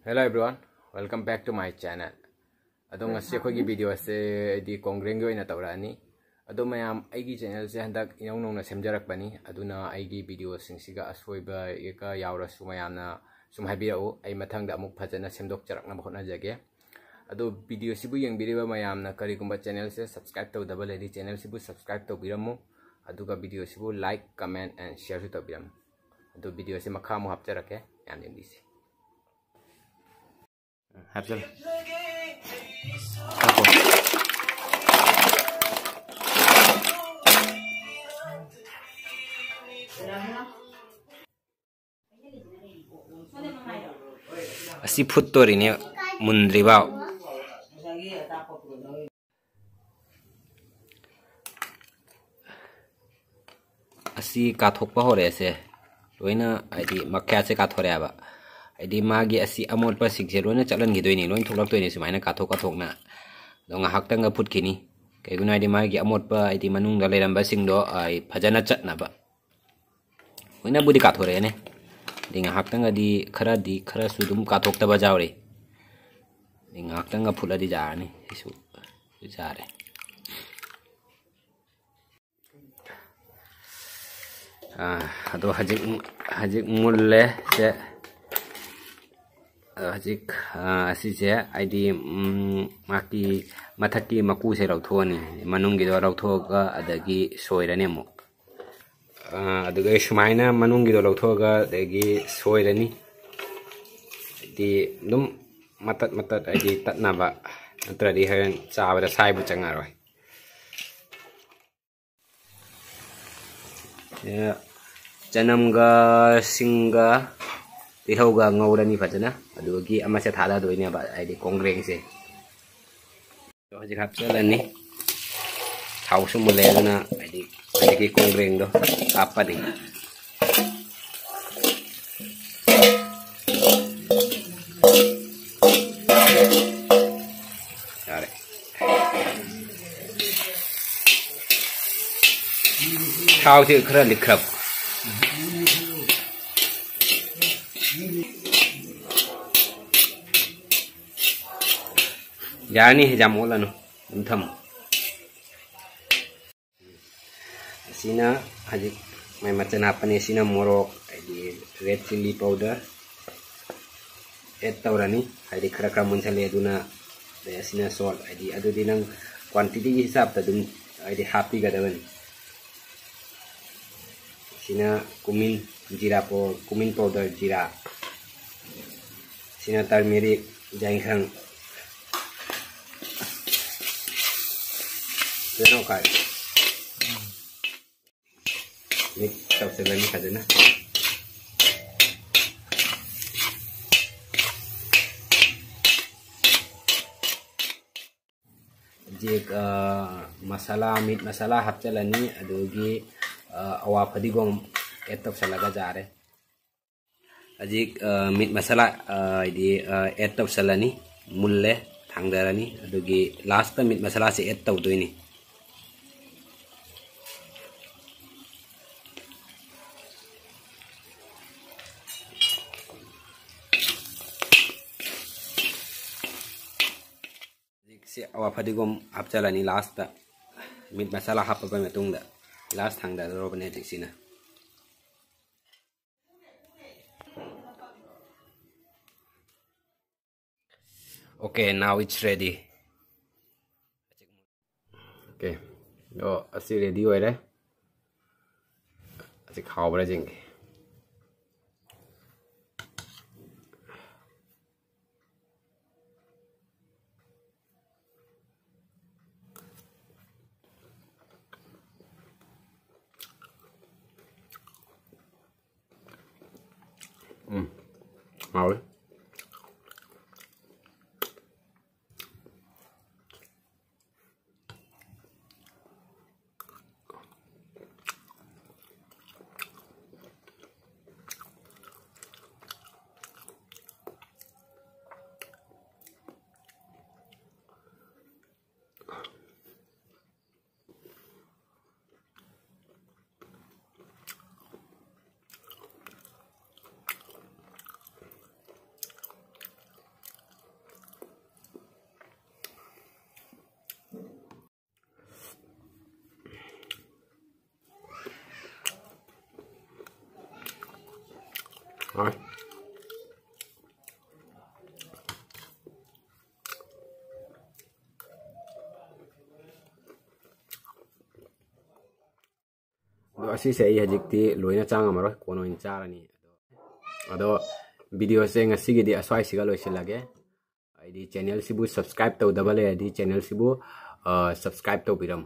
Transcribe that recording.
Hello everyone, welcome back to my channel. Adong ngasi akhoi video se di kongreng go ina tawrani. Ado mayam aigi channel se handak inong nong na semjarak bani. Aduna aigi video singsiga aswoiba eka yawra sumayana sumhabira o ay mathang da amuk phajana semdok charak na bhona jage. Ado video sibu yang biriba mayam na kari kumba channel se subscribe to double edi channel sibu subscribe to biramu. Aduga video sibu like, comment and share to biram. Ado video se makha mo hapjarake yan din disi. Hapsal. Ako. Asi puttori ni mundri bao. Asi kathok pa hore se. Loina adi makya se kathore aba. Adi magi asi amot pa sigse loina chalan gidoi ni loin thoklak toini sumaina kathok na. Do ngahak tang put kini. Kay guna adi magi amot pa adi manung da leiramba singdo ai phajana chatna ba. Loina budi kathore ne. Di ngahak tang adi khara sudum kathok ta ba jawre. Di ngahak tang phula di jarani isu jare. Ado hajik mulle se hajik asise ID maki mathaki maku se rauthoni manungi do rauthoga adagi soirani mo aduga shumaina manungi do rauthoga adagi soirani di dum matat ID tatnaba natradi han chabada saibu changaroi ya janamga singa Tihauga ngawrani fajana adugi ama se thala do ini ba ai di kongreng se to hajik hapsalani thau sum le na ai di kongreng do apa di are thau ti khra likrap Yani jam ola no tham sina hajik mai macam apa ni sina morok di red chili powder taurani hadi khara munchale aduna de sina salt adi adu dinang quantity hisab ta dum adi happy gadawan sina kumin powder jira sina turmeric jangkhang Pero kaya ini sausnya ini saja nah jika meat masala hapjalani adugi awa padigong etok salaga jare ajik meat masala di etok salani mulle thangdarani adugi last meat masala se etok do ini si awa padigom hapjalani last ta meat masala hapa ba metungda last thangda ro bane tiksina okay, now it's ready. Okay, yo asi ready hoire asi khawra jing mau असी से हजिकती लोइना चांग अमरो कोनो इन चारनी अदो video से ngasiगidi aswai siga loisilage आईडी channel सिबु subscribe तौदबले आईडी चैनल सिबु सब्सक्राइब तौबिरम।